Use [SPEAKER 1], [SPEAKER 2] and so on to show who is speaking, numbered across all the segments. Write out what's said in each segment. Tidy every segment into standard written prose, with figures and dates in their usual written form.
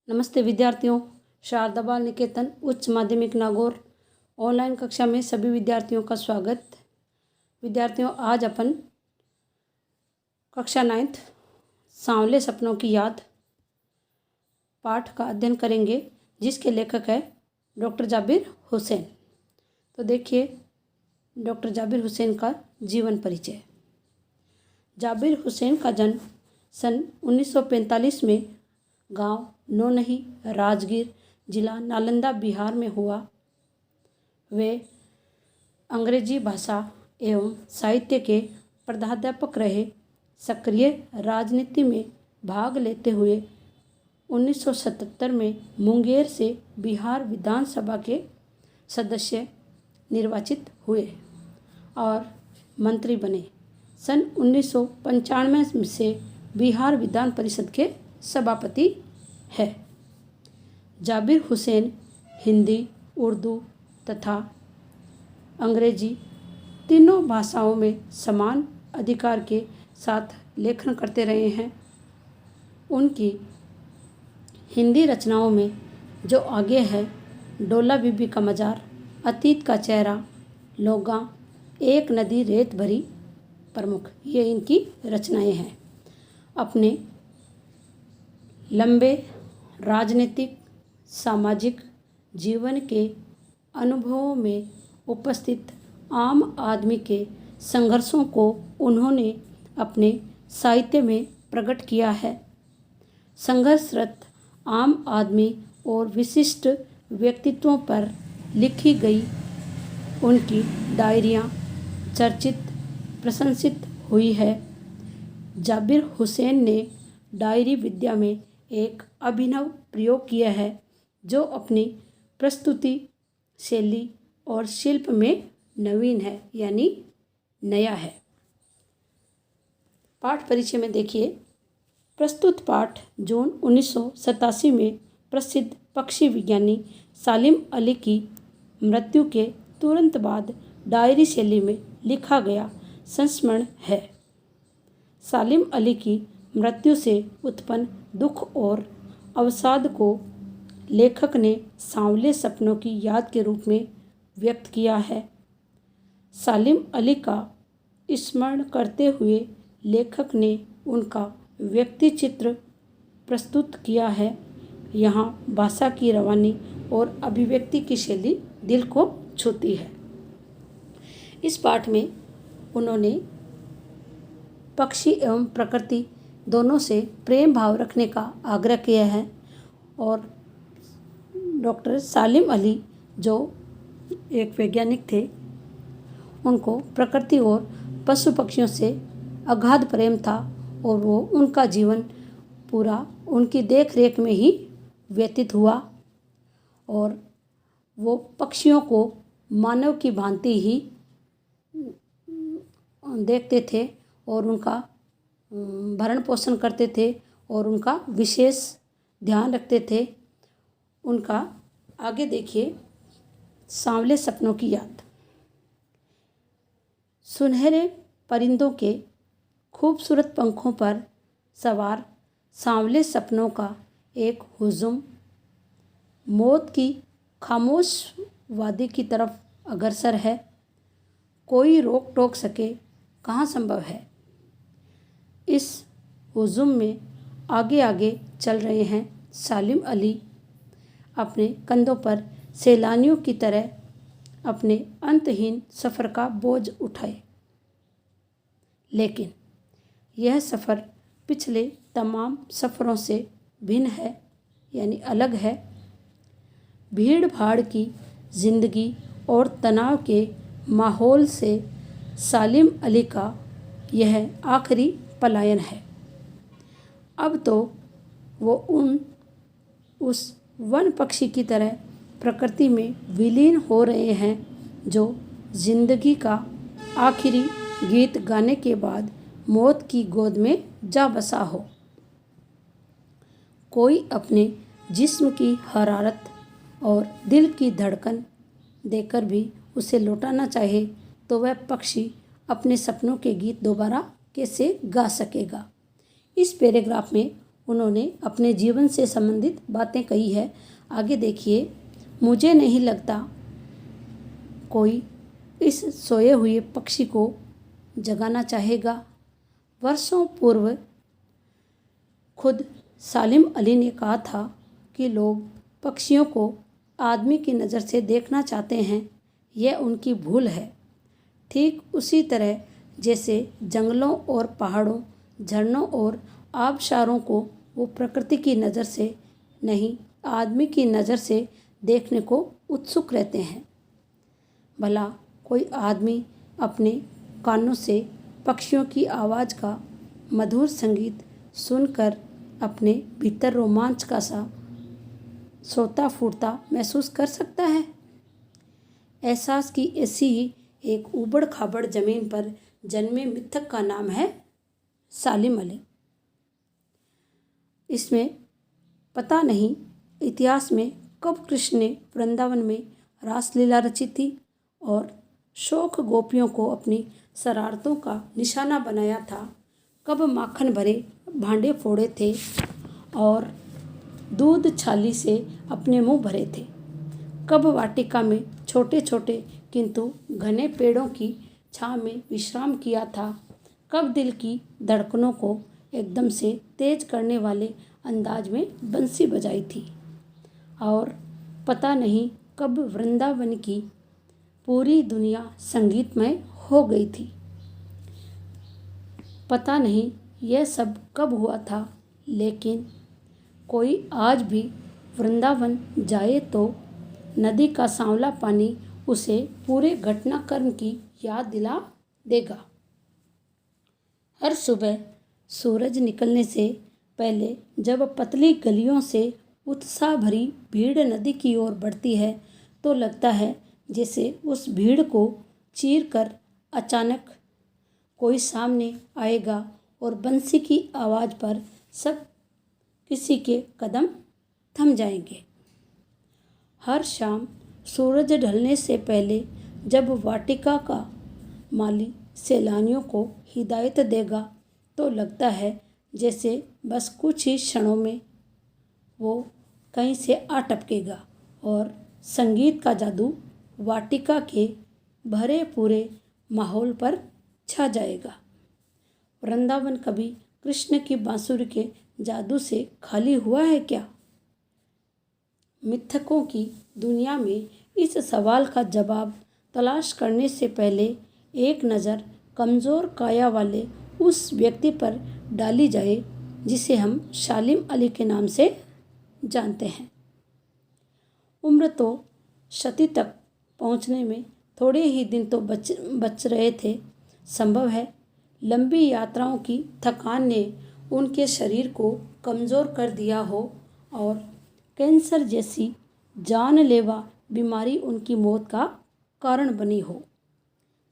[SPEAKER 1] नमस्ते विद्यार्थियों। शारदा बाल निकेतन उच्च माध्यमिक नागौर ऑनलाइन कक्षा में सभी विद्यार्थियों का स्वागत। विद्यार्थियों, आज अपन कक्षा 9th सांवले सपनों की याद पाठ का अध्ययन करेंगे, जिसके लेखक है डॉक्टर जाबिर हुसैन। तो देखिए डॉक्टर जाबिर हुसैन का जीवन परिचय। जाबिर हुसैन का जन्म सन 1945 में गांव नौनही, राजगीर, जिला नालंदा, बिहार में हुआ। वे अंग्रेजी भाषा एवं साहित्य के प्रधानाध्यापक रहे। सक्रिय राजनीति में भाग लेते हुए 1977 में मुंगेर से बिहार विधानसभा के सदस्य निर्वाचित हुए और मंत्री बने। सन 1995 से बिहार विधान परिषद के सभापति है। जाबिर हुसैन हिंदी, उर्दू तथा अंग्रेजी तीनों भाषाओं में समान अधिकार के साथ लेखन करते रहे हैं। उनकी हिंदी रचनाओं में जो आगे है डोला बीबी का मज़ार, अतीत का चेहरा, लोगा, एक नदी रेत भरी प्रमुख, ये इनकी रचनाएं हैं। अपने लंबे राजनीतिक सामाजिक जीवन के अनुभवों में उपस्थित आम आदमी के संघर्षों को उन्होंने अपने साहित्य में प्रकट किया है। संघर्षरत आम आदमी और विशिष्ट व्यक्तित्वों पर लिखी गई उनकी डायरियाँ चर्चित प्रशंसित हुई है। जाबिर हुसैन ने डायरी विद्या में एक अभिनव प्रयोग किया है, जो अपनी प्रस्तुति शैली और शिल्प में नवीन है, यानी नया है। पाठ परिचय में देखिए, प्रस्तुत पाठ जून 1987 में प्रसिद्ध पक्षी विज्ञानी सालिम अली की मृत्यु के तुरंत बाद डायरी शैली में लिखा गया संस्मरण है। सालिम अली की मृत्यु से उत्पन्न दुख और अवसाद को लेखक ने सांवले सपनों की याद के रूप में व्यक्त किया है। सालिम अली का स्मरण करते हुए लेखक ने उनका व्यक्ति चित्र प्रस्तुत किया है। यहाँ भाषा की रवानी और अभिव्यक्ति की शैली दिल को छूती है। इस पाठ में उन्होंने पक्षी एवं प्रकृति दोनों से प्रेम भाव रखने का आग्रह किया है और डॉक्टर सालिम अली, जो एक वैज्ञानिक थे, उनको प्रकृति और पशु पक्षियों से अगाध प्रेम था और वो उनका जीवन पूरा उनकी देख रेख में ही व्यतीत हुआ और वो पक्षियों को मानव की भांति ही देखते थे और उनका भरण पोषण करते थे और उनका विशेष ध्यान रखते थे। उनका आगे देखिए, सांवले सपनों की याद। सुनहरे परिंदों के खूबसूरत पंखों पर सवार सांवले सपनों का एक हुजूम मौत की खामोश वादी की तरफ अग्रसर है। कोई रोक टोक सके कहाँ संभव है। इस हुजूम में आगे आगे चल रहे हैं सालिम अली, अपने कंधों पर सैलानियों की तरह अपने अंतहीन सफ़र का बोझ उठाए। लेकिन यह सफ़र पिछले तमाम सफ़रों से भिन्न है, यानी अलग है। भीड़ भाड़ की ज़िंदगी और तनाव के माहौल से सालिम अली का यह आखिरी पलायन है। अब तो वो उस वन पक्षी की तरह प्रकृति में विलीन हो रहे हैं, जो जिंदगी का आखिरी गीत गाने के बाद मौत की गोद में जा बसा हो। कोई अपने जिस्म की हरारत और दिल की धड़कन देकर भी उसे लौटाना चाहे तो वह पक्षी अपने सपनों के गीत दोबारा कैसे गा सकेगा। इस पैराग्राफ में उन्होंने अपने जीवन से संबंधित बातें कही है। आगे देखिए, मुझे नहीं लगता कोई इस सोए हुए पक्षी को जगाना चाहेगा। वर्षों पूर्व खुद सालिम अली ने कहा था कि लोग पक्षियों को आदमी की नज़र से देखना चाहते हैं। यह उनकी भूल है। ठीक उसी तरह जैसे जंगलों और पहाड़ों, झरनों और आबशारों को वो प्रकृति की नज़र से नहीं, आदमी की नज़र से देखने को उत्सुक रहते हैं। भला कोई आदमी अपने कानों से पक्षियों की आवाज़ का मधुर संगीत सुनकर अपने भीतर रोमांच का सा सोता फूटता महसूस कर सकता है? एहसास की ऐसी ही एक ऊबड़ खाबड़ जमीन पर जन्मे मिथक का नाम है सालिम अली। इसमें पता नहीं इतिहास में कब कृष्ण ने वृंदावन में रासलीला रची थी और शौक गोपियों को अपनी शरारतों का निशाना बनाया था। कब माखन भरे भांडे फोड़े थे और दूध छाली से अपने मुंह भरे थे। कब वाटिका में छोटे छोटे किंतु घने पेड़ों की छांव में विश्राम किया था। कब दिल की धड़कनों को एकदम से तेज करने वाले अंदाज में बंसी बजाई थी। और पता नहीं कब वृंदावन की पूरी दुनिया संगीतमय हो गई थी। पता नहीं यह सब कब हुआ था, लेकिन कोई आज भी वृंदावन जाए तो नदी का सांवला पानी उसे पूरे घटनाक्रम की याद दिला देगा। हर सुबह सूरज निकलने से पहले जब पतली गलियों से उत्साह भरी भीड़ नदी की ओर बढ़ती है तो लगता है जैसे उस भीड़ को चीर कर अचानक कोई सामने आएगा और बंसी की आवाज़ पर सब किसी के कदम थम जाएंगे। हर शाम सूरज ढलने से पहले जब वाटिका का माली सैलानियों को हिदायत देगा तो लगता है जैसे बस कुछ ही क्षणों में वो कहीं से आ टपकेगा और संगीत का जादू वाटिका के भरे पूरे माहौल पर छा जाएगा। वृंदावन कभी कृष्ण की बांसुरी के जादू से खाली हुआ है क्या? मिथकों की दुनिया में इस सवाल का जवाब तलाश करने से पहले एक नज़र कमज़ोर काया वाले उस व्यक्ति पर डाली जाए जिसे हम सालिम अली के नाम से जानते हैं। उम्र तो शती तक पहुंचने में थोड़े ही दिन तो बच रहे थे। संभव है लंबी यात्राओं की थकान ने उनके शरीर को कमज़ोर कर दिया हो और कैंसर जैसी जानलेवा बीमारी उनकी मौत का कारण बनी हो।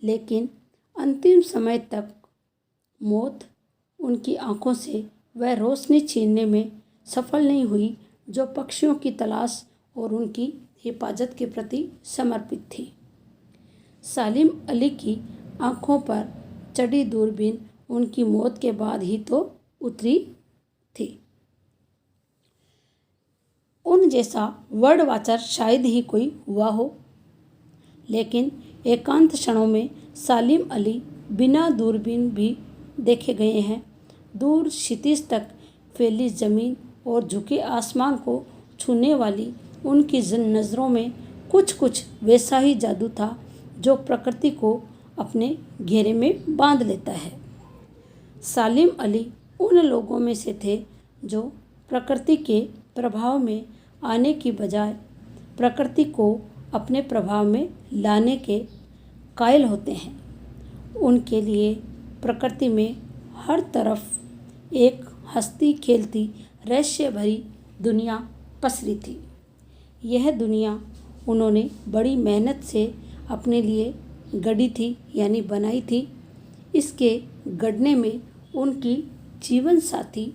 [SPEAKER 1] लेकिन अंतिम समय तक मौत उनकी आंखों से वह रोशनी छीनने में सफल नहीं हुई जो पक्षियों की तलाश और उनकी हिफाजत के प्रति समर्पित थी। सालिम अली की आंखों पर चढ़ी दूरबीन उनकी मौत के बाद ही तो उतरी थी। उन जैसा वर्ड वाचर शायद ही कोई हुआ हो, लेकिन एकांत क्षणों में सालिम अली बिना दूरबीन भी देखे गए हैं। दूर क्षितिज तक फैली ज़मीन और झुके आसमान को छूने वाली उनकी नज़रों में कुछ कुछ वैसा ही जादू था जो प्रकृति को अपने घेरे में बांध लेता है। सालिम अली उन लोगों में से थे जो प्रकृति के प्रभाव में आने की बजाय प्रकृति को अपने प्रभाव में लाने के कायल होते हैं। उनके लिए प्रकृति में हर तरफ एक हंसती खेलती रहस्य भरी दुनिया पसरी थी। यह दुनिया उन्होंने बड़ी मेहनत से अपने लिए गढ़ी थी, यानी बनाई थी। इसके गढ़ने में उनकी जीवन साथी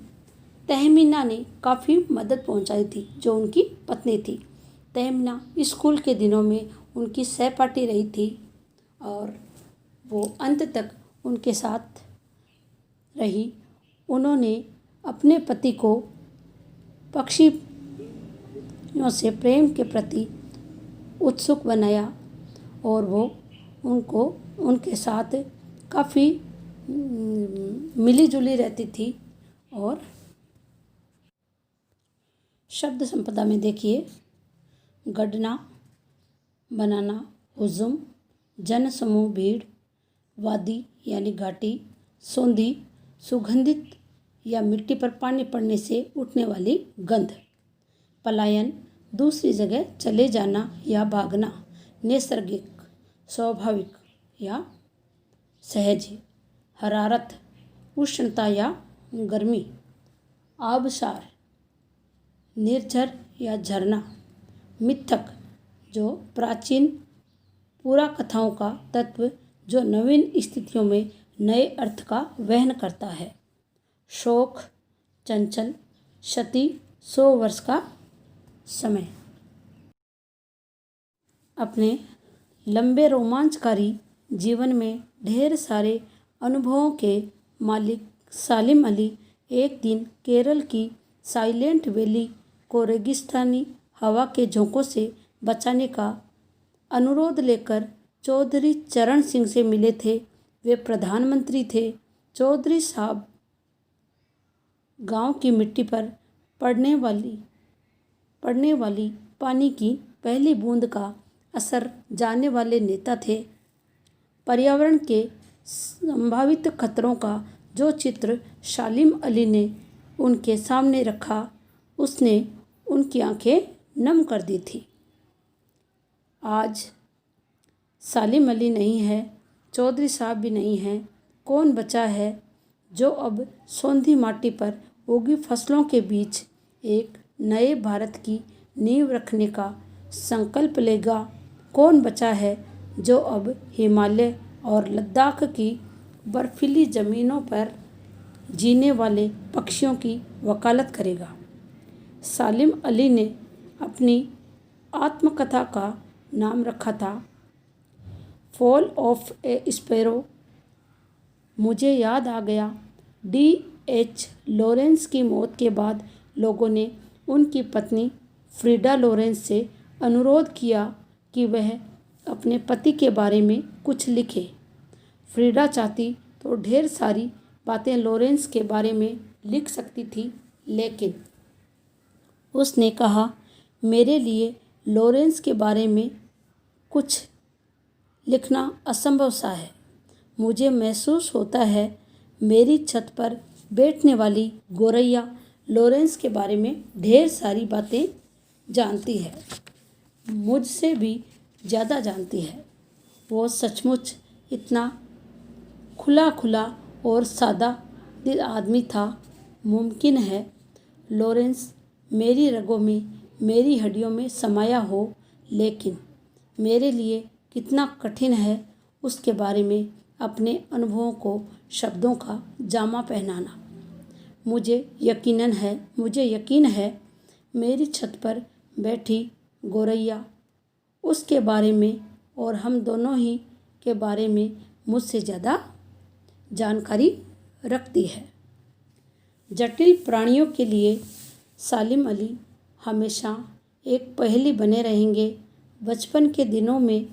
[SPEAKER 1] तहमीना ने काफ़ी मदद पहुंचाई थी, जो उनकी पत्नी थी। तहमीना स्कूल के दिनों में उनकी सहपाठी रही थी और वो अंत तक उनके साथ रही। उन्होंने अपने पति को पक्षियों से प्रेम के प्रति उत्सुक बनाया और वो उनको उनके साथ काफ़ी मिली जुली रहती थी। और शब्द संपदा में देखिए, गढ़ना, बनाना, हुजुम, जन समूह, भीड़, वादी यानी घाटी, सोंधी, सुगंधित या मिट्टी पर पानी पड़ने से उठने वाली गंध, पलायन, दूसरी जगह चले जाना या भागना, नैसर्गिक, स्वाभाविक या सहज, हरारत, उष्णता या गर्मी, आबशार, निर्झर या झरना, मिथक, जो प्राचीन पुराकथाओं का तत्व जो नवीन स्थितियों में नए अर्थ का वहन करता है, शोक, चंचल, क्षति, 100 वर्ष का समय। अपने लंबे रोमांचकारी जीवन में ढेर सारे अनुभवों के मालिक सालिम अली एक दिन केरल की साइलेंट वैली को रेगिस्तानी हवा के झोंकों से बचाने का अनुरोध लेकर चौधरी चरण सिंह से मिले थे। वे प्रधानमंत्री थे। चौधरी साहब गांव की मिट्टी पर पड़ने वाली पानी की पहली बूंद का असर जानने वाले नेता थे। पर्यावरण के संभावित खतरों का जो चित्र सालिम अली ने उनके सामने रखा, उसने उनकी आंखें नम कर दी थी। आज सालिम अली नहीं है, चौधरी साहब भी नहीं हैं। कौन बचा है जो अब सोंधी माटी पर उगी फसलों के बीच एक नए भारत की नींव रखने का संकल्प लेगा? कौन बचा है जो अब हिमालय और लद्दाख की बर्फीली ज़मीनों पर जीने वाले पक्षियों की वकालत करेगा? सालिम अली ने अपनी आत्मकथा का नाम रखा था फॉल ऑफ ए स्पैरो। मुझे याद आ गया, D.H. लॉरेंस की मौत के बाद लोगों ने उनकी पत्नी फ्रीडा लॉरेंस से अनुरोध किया कि वह अपने पति के बारे में कुछ लिखे। फ्रीडा चाहती तो ढेर सारी बातें लॉरेंस के बारे में लिख सकती थी, लेकिन उसने कहा, मेरे लिए लॉरेंस के बारे में कुछ लिखना असंभव सा है। मुझे महसूस होता है मेरी छत पर बैठने वाली गोरैया लॉरेंस के बारे में ढेर सारी बातें जानती है, मुझसे भी ज़्यादा जानती है। वो सचमुच इतना खुला और सादा दिल आदमी था। मुमकिन है लॉरेंस मेरी रगों में, मेरी हड्डियों में समाया हो, लेकिन मेरे लिए कितना कठिन है उसके बारे में अपने अनुभवों को शब्दों का जामा पहनाना। मुझे यकीन है मेरी छत पर बैठी गोरैया उसके बारे में और हम दोनों ही के बारे में मुझसे ज़्यादा जानकारी रखती है। जटिल प्राणियों के लिए सालिम अली हमेशा एक पहेली बने रहेंगे। बचपन के दिनों में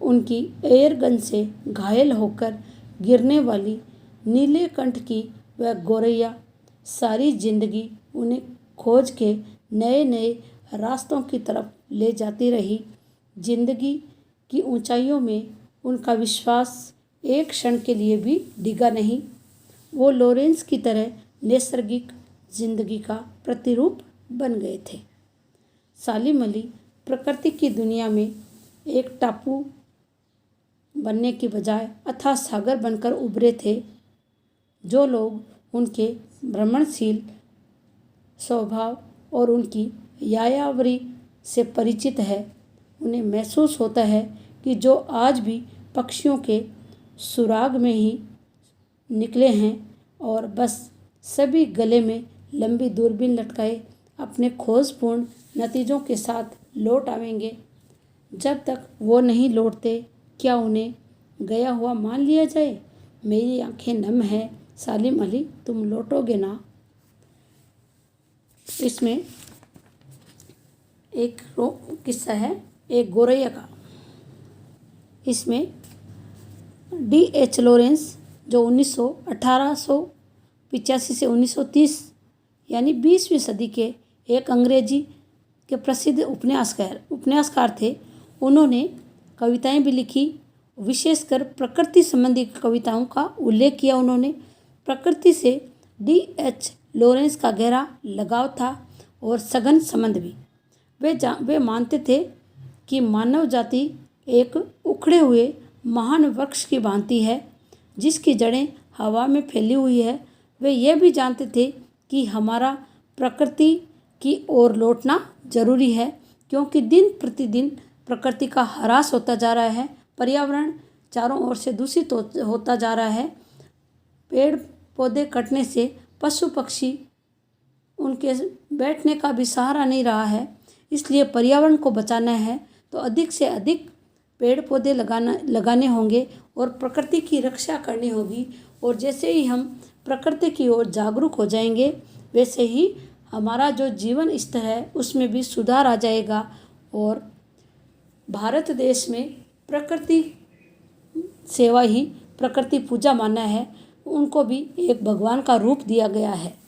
[SPEAKER 1] उनकी एयरगन से घायल होकर गिरने वाली नीलकंठ की वह गोरैया सारी जिंदगी उन्हें खोज के नए रास्तों की तरफ ले जाती रही। जिंदगी की ऊंचाइयों में उनका विश्वास एक क्षण के लिए भी डिगा नहीं। वो लॉरेंस की तरह नैसर्गिक जिंदगी का प्रतिरूप बन गए थे। सालिम अली प्रकृति की दुनिया में एक टापू बनने की बजाय अथाह सागर बनकर उभरे थे। जो लोग उनके भ्रमणशील स्वभाव और उनकी यायावरी से परिचित है, उन्हें महसूस होता है कि जो आज भी पक्षियों के सुराग में ही निकले हैं और बस सभी गले में लंबी दूरबीन लटकाए अपने खोजपूर्ण नतीजों के साथ लौट आवेंगे। जब तक वो नहीं लौटते, क्या उन्हें गया हुआ मान लिया जाए? मेरी आंखें नम हैं। सालिम अली, तुम लौटोगे ना? इसमें एक किस्सा है एक गोरैया का। इसमें D.H. लॉरेंस जो 1885 से 1930 यानी 20वीं सदी के एक अंग्रेजी के प्रसिद्ध उपन्यासकार थे। उन्होंने कविताएं भी लिखी, विशेषकर प्रकृति संबंधी कविताओं का उल्लेख किया। उन्होंने प्रकृति से D.H. लॉरेंस का गहरा लगाव था और सघन संबंध भी। वे मानते थे कि मानव जाति एक उखड़े हुए महान वृक्ष की भांति है जिसकी जड़ें हवा में फैली हुई है। वे यह भी जानते थे कि हमारा प्रकृति की ओर लौटना जरूरी है, क्योंकि दिन प्रतिदिन प्रकृति का ह्रास होता जा रहा है, पर्यावरण चारों ओर से दूषित होता जा रहा है। पेड़ पौधे कटने से पशु पक्षी उनके बैठने का भी सहारा नहीं रहा है। इसलिए पर्यावरण को बचाना है तो अधिक से अधिक पेड़ पौधे लगाने होंगे और प्रकृति की रक्षा करनी होगी। और जैसे ही हम प्रकृति की ओर जागरूक हो जाएंगे, वैसे ही हमारा जो जीवन स्तर है उसमें भी सुधार आ जाएगा। और भारत देश में प्रकृति सेवा ही प्रकृति पूजा माना है, उनको भी एक भगवान का रूप दिया गया है।